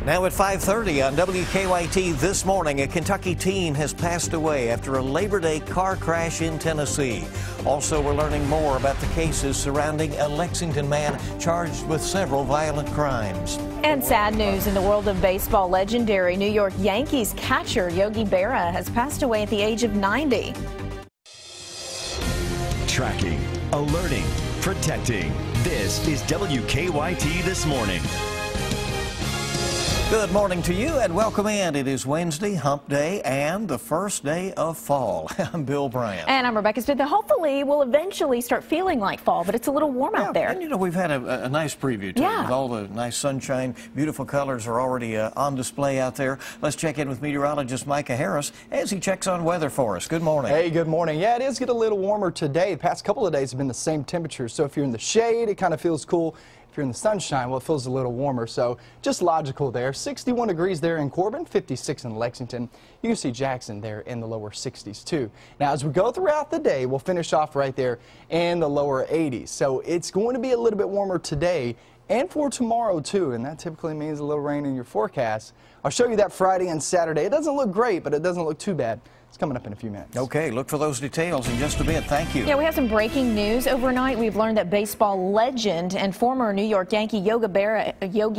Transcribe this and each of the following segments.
Now at 5:30 on WKYT this morning, a Kentucky teen has passed away after a Labor Day car crash in Tennessee. Also, we're learning more about the cases surrounding a Lexington man charged with several violent crimes. And sad news in the world of baseball. Legendary New York Yankees catcher Yogi Berra has passed away at the age of 90. Tracking, alerting, protecting. This is WKYT This Morning. Good morning to you and welcome in. It is Wednesday, hump day, and the first day of fall. I'm Bill Bryant. And I'm Rebecca Smith. Hopefully we'll eventually start feeling like fall, but it's a little warm out there. And you know, we've had a nice preview too. Yeah. With all the nice sunshine. Beautiful colors are already on display out there. Let's check in with meteorologist Micah Harris as he checks on weather for us. Good morning. Hey, good morning. Yeah, it is getting a little warmer today. The past couple of days have been the same temperature, so if you're in the shade, it kind of feels cool. If you're in the sunshine, well, it feels a little warmer, so just logical there. 61 degrees there in Corbin, 56 in Lexington. You can see Jackson there in the lower 60s too. Now, as we go throughout the day, we'll finish off right there in the lower 80s. So it's going to be a little bit warmer today and for tomorrow too, and that typically means a little rain in your forecast. I'll show you that Friday and Saturday. It doesn't look great, but it doesn't look too bad. It's coming up in a few minutes. Okay, look for those details in just a bit. Thank you. Yeah, we have some breaking news. Overnight, we've learned that baseball legend and former New York Yankee Yogi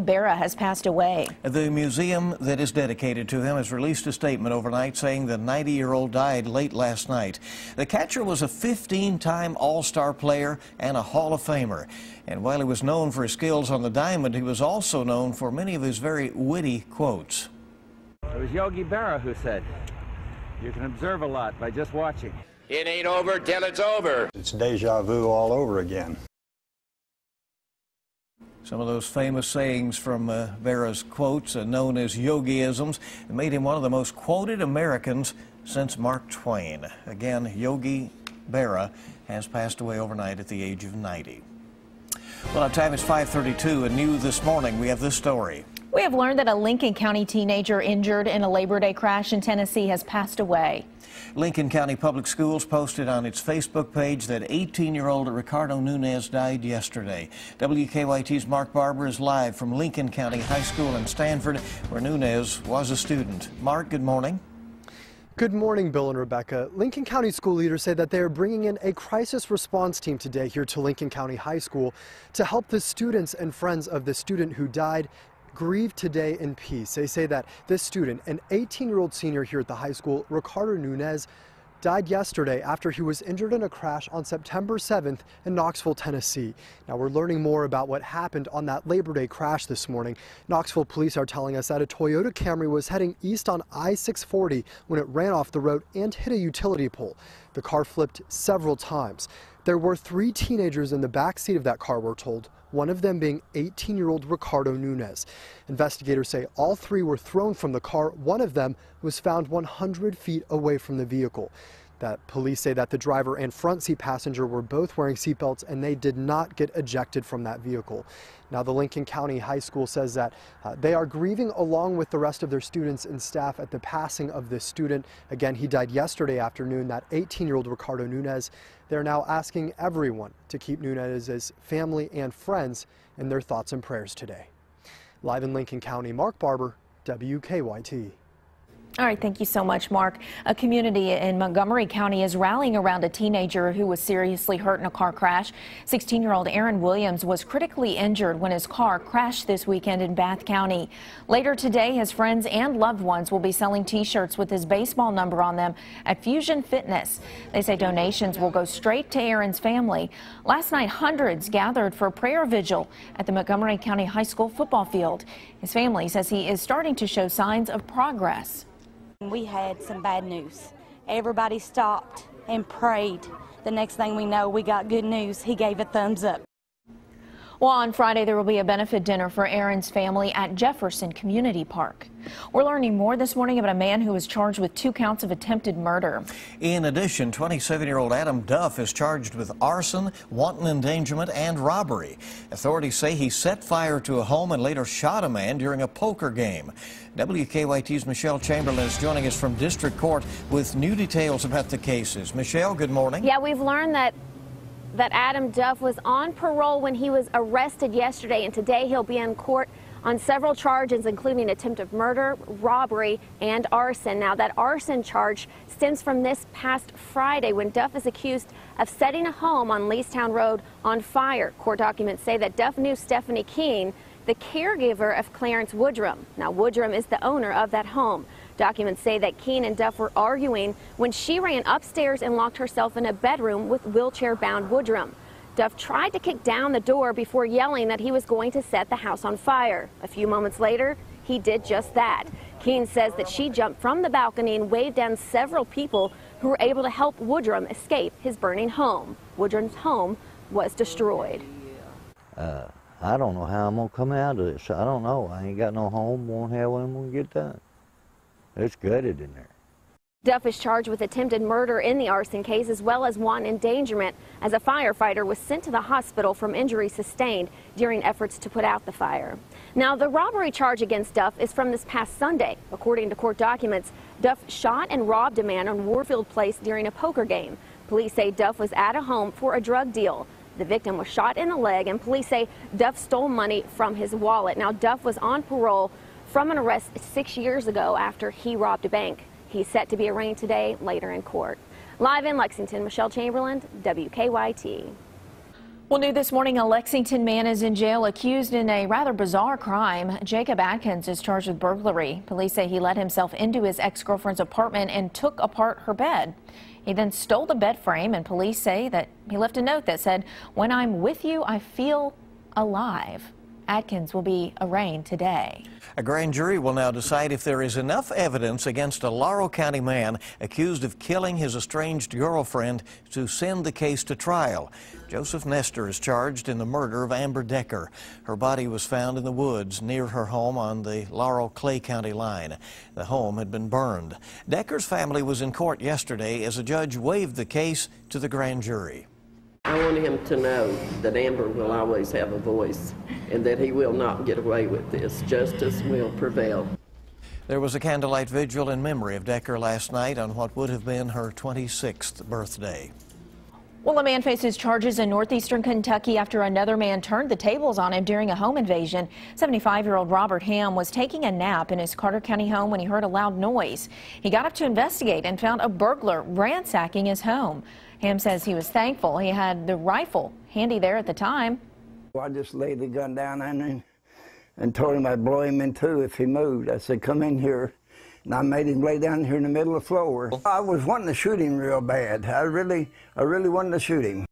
Berra has passed away. The museum that is dedicated to him has released a statement overnight saying the 90-year-old died late last night. The catcher was a 15-time All-Star player and a Hall of Famer. And while he was known for his skills on the diamond, he was also known for many of his very witty quotes. It was Yogi Berra who said, "You can observe a lot by just watching. It ain't over till it's over." It's deja vu all over again. Some of those famous sayings from Berra's quotes, known as Yogiisms, made him one of the most quoted Americans since Mark Twain. Again, Yogi Berra has passed away overnight at the age of 90. Well, our time is 5:32, and new this morning, we have this story. We have learned that a Lincoln County teenager injured in a Labor Day crash in Tennessee has passed away. Lincoln County Public Schools posted on its Facebook page that 18-year-old Ricardo Nunez died yesterday. WKYT's Mark Barber is live from Lincoln County High School in Stanford, where Nunez was a student. Mark, good morning. Good morning, Bill and Rebecca. Lincoln County school leaders say that they are bringing in a crisis response team today here to Lincoln County High School to help the students and friends of the student who died grieve today in peace. They say that this student, an 18-year-old senior here at the high school, Ricardo Nunez, died yesterday after he was injured in a crash on September 7th in Knoxville, Tennessee. Now, we're learning more about what happened on that Labor Day crash this morning. Knoxville police are telling us that a Toyota Camry was heading east on I-640 when it ran off the road and hit a utility pole. The car flipped several times. There were 3 teenagers in the back seat of that car, we're told, one of them being 18-year-old Ricardo Nunez. Investigators say all 3 were thrown from the car. One of them was found 100 feet away from the vehicle. That police say that the driver and front seat passenger were both wearing seatbelts and they did not get ejected from that vehicle. Now, the Lincoln County High School says that they are grieving along with the rest of their students and staff at the passing of this student. Again, he died yesterday afternoon, that 18-year-old Ricardo Nunez. They're now asking everyone to keep Nunez's family and friends in their thoughts and prayers today. Live in Lincoln County, Mark Barber, WKYT. All right, thank you so much, Mark. A community in Montgomery County is rallying around a teenager who was seriously hurt in a car crash. 16-year-old Aaron Williams was critically injured when his car crashed this weekend in Bath County. Later today, his friends and loved ones will be selling T-shirts with his baseball number on them at Fusion Fitness. They say donations will go straight to Aaron's family. Last night, hundreds gathered for a prayer vigil at the Montgomery County High School football field. His family says he is starting to show signs of progress. We had some bad news. Everybody stopped and prayed. The next thing we know, we got good news. He gave a thumbs up. Well, on Friday, there will be a benefit dinner for Aaron's family at Jefferson Community Park. We're learning more this morning about a man who was charged with 2 counts of attempted murder. In addition, 27-year-old Adam Duff is charged with arson, wanton endangerment, and robbery. Authorities say he set fire to a home and later shot a man during a poker game. WKYT's Michelle Chamberlain is joining us from District Court with new details about the cases. Michelle, good morning. Yeah, we've learned that Adam Duff was on parole when he was arrested yesterday, and today he'll be in court on several charges, including attempted murder, robbery, and arson. Now, that arson charge stems from this past Friday when Duff is accused of setting a home on Leestown Road on fire. Court documents say that Duff knew Stephanie Keene, the caregiver of Clarence Woodrum. Now, Woodrum is the owner of that home. Documents say that Keene and Duff were arguing when she ran upstairs and locked herself in a bedroom with wheelchair-bound Woodrum. Duff tried to kick down the door before yelling that he was going to set the house on fire. A few moments later, he did just that. Keene says that she jumped from the balcony and waved down several people who were able to help Woodrum escape his burning home. Woodrum's home was destroyed. I don't know how I'm going to come out of this. I don't know. I ain't got no home, won't have one when we get done. It's gutted in there. Duff is charged with attempted murder in the arson case as well as wanton endangerment, as a firefighter was sent to the hospital from injuries sustained during efforts to put out the fire. Now, the robbery charge against Duff is from this past Sunday. According to court documents, Duff shot and robbed a man on Warfield Place during a poker game. Police say Duff was at a home for a drug deal. The victim was shot in the leg, and police say Duff stole money from his wallet. Now, Duff was on parole from an arrest 6 years ago after he robbed a bank. He's set to be arraigned today later in court. Live in Lexington, Michelle Chamberlain, WKYT. Well, new this morning, a Lexington man is in jail accused in a rather bizarre crime. Jacob Atkins is charged with burglary. Police say he let himself into his ex-girlfriend's apartment and took apart her bed. He then stole the bed frame, and police say that he left a note that said, "When I'm with you, I feel alive." Atkins will be arraigned today. A grand jury will now decide if there is enough evidence against a Laurel County man accused of killing his estranged girlfriend to send the case to trial. Joseph Nestor is charged in the murder of Amber Decker. Her body was found in the woods near her home on the Laurel-Clay County line. The home had been burned. Decker's family was in court yesterday as a judge waived the case to the grand jury. I want him to know that Amber will always have a voice and that he will not get away with this. Justice will prevail. There was a candlelight vigil in memory of Decker last night on what would have been her 26th birthday. Well, a man faces charges in northeastern Kentucky after another man turned the tables on him during a home invasion. 75-year-old Robert Ham was taking a nap in his Carter County home when he heard a loud noise. He got up to investigate and found a burglar ransacking his home. Ham says he was thankful he had the rifle handy there at the time. I just laid the gun down on him and told him I'd blow him in two if he moved. I said, "Come in here." And I made him lay down here in the middle of the floor. I was wanting to shoot him real bad. I really wanted to shoot him.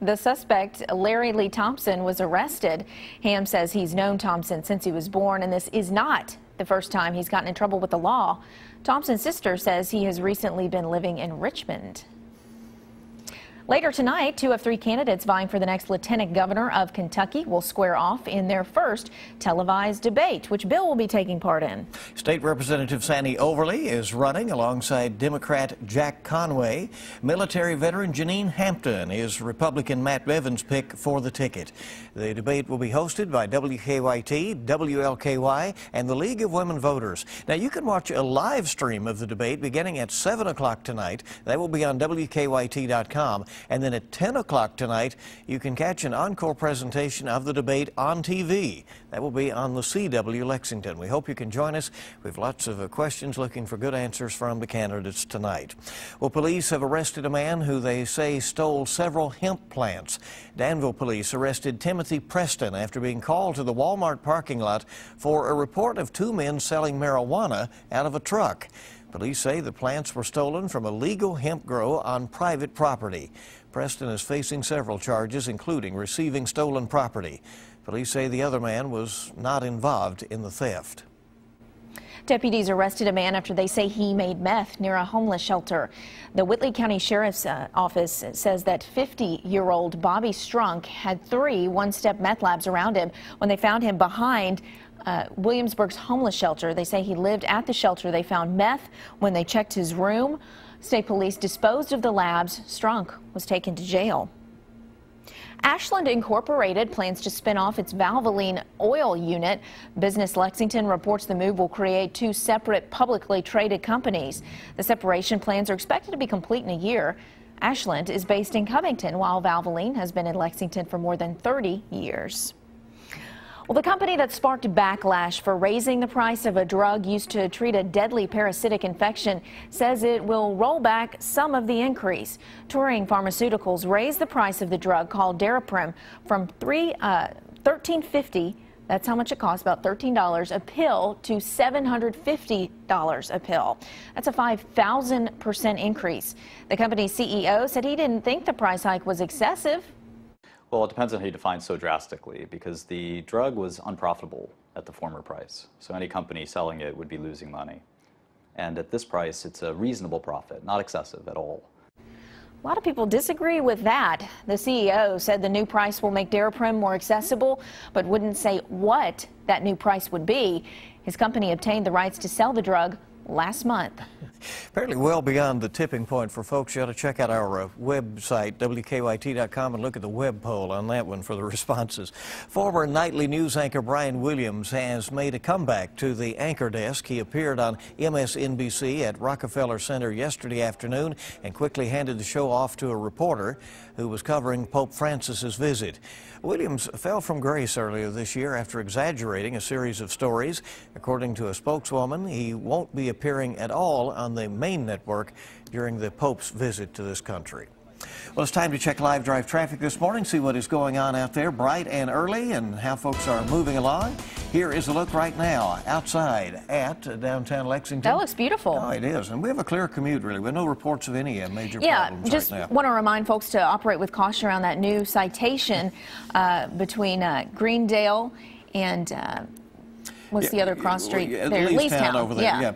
The suspect, Larry Lee Thompson, was arrested. Ham says he's known Thompson since he was born, and this is not the first time he's gotten in trouble with the law. Thompson's sister says he has recently been living in Richmond. Later tonight, 2 of 3 candidates vying for the next lieutenant governor of Kentucky will square off in their first televised debate, which Bill will be taking part in. State Representative Sandy Overly is running alongside Democrat Jack Conway. Military veteran Janine Hampton is Republican Matt Bevan's pick for the ticket. The debate will be hosted by WKYT, WLKY, and the League of Women Voters. Now, you can watch a live stream of the debate beginning at 7 o'clock tonight. That will be on WKYT.com. And then at 10 o'clock tonight, you can catch an encore presentation of the debate on TV. That will be on the CW Lexington. We hope you can join us. We have lots of questions, looking for good answers from the candidates tonight. Well, police have arrested a man who they say stole several hemp plants. Danville police arrested Timothy Preston after being called to the Walmart parking lot for a report of 2 men selling marijuana out of a truck. Police say the plants were stolen from a legal hemp grow on private property. Preston is facing several charges, including receiving stolen property. Police say the other man was not involved in the theft. Deputies arrested a man after they say he made meth near a homeless shelter. The Whitley County Sheriff's Office says that 50-year-old Bobby Strunk had 3 one-step meth labs around him when they found him behind Williamsburg's homeless shelter. They say he lived at the shelter. They found meth when they checked his room. State police disposed of the labs. Strunk was taken to jail. Ashland Incorporated plans to spin off its Valvoline oil unit. Business Lexington reports the move will create 2 separate publicly traded companies. The separation plans are expected to be complete in a year. Ashland is based in Covington, while Valvoline has been in Lexington for more than 30 years. Well, the company that sparked backlash for raising the price of a drug used to treat a deadly parasitic infection says it will roll back some of the increase. Turing Pharmaceuticals raised the price of the drug called Daraprim from $13.50. That's how much it costs, about $13 a pill, to $750 a pill. That's a 5,000% increase. The company's CEO said he didn't think the price hike was excessive. Well, it depends on how you define so drastically, because the drug was unprofitable at the former price. So any company selling it would be losing money. And at this price, it's a reasonable profit, not excessive at all. A lot of people disagree with that. The CEO said the new price will make Daraprim more accessible, but wouldn't say what that new price would be. His company obtained the rights to sell the drug last month. Apparently well beyond the tipping point for folks. You ought to check out our website, WKYT.com, and look at the web poll on that one for the responses. Former nightly news anchor Brian Williams has made a comeback to the anchor desk. He appeared on MSNBC at Rockefeller Center yesterday afternoon and quickly handed the show off to a reporter who was covering Pope Francis's visit. Williams fell from grace earlier this year after exaggerating a series of stories. According to a spokeswoman, he won't be appearing at all on the main network during the Pope's visit to this country. Well, it's time to check live drive traffic this morning, see what is going on out there bright and early and how folks are moving along. Here is a look right now outside at downtown Lexington. That looks beautiful. Oh, it is. And we have a clear commute, really. We have no reports of any major problems right now. Just want to remind folks to operate with caution around that new citation between Greendale and what's the other cross street there? Leestown over there. Yeah.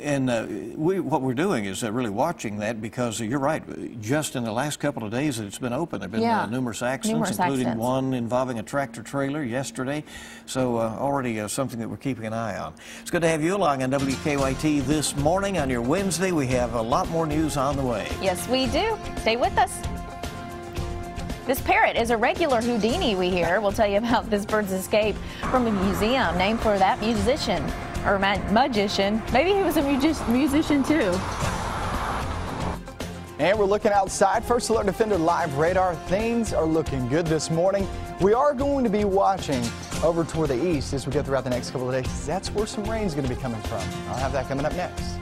And what we're doing is really watching that, because you're right, just in the last couple of days that it's been open, there have been numerous accidents, including one involving a tractor trailer yesterday. So already something that we're keeping an eye on. It's good to have you along on WKYT this morning on your Wednesday. We have a lot more news on the way. Yes, we do. Stay with us. This parrot is a regular Houdini, we hear. We'll tell you about this bird's escape from a museum named for that musician. Or magician. Maybe he was a musician too. And we're looking outside. First Alert Defender live radar. Things are looking good this morning. We are going to be watching over toward the east as we go throughout the next couple of days. That's where some rain is going to be coming from. I'll have that coming up next.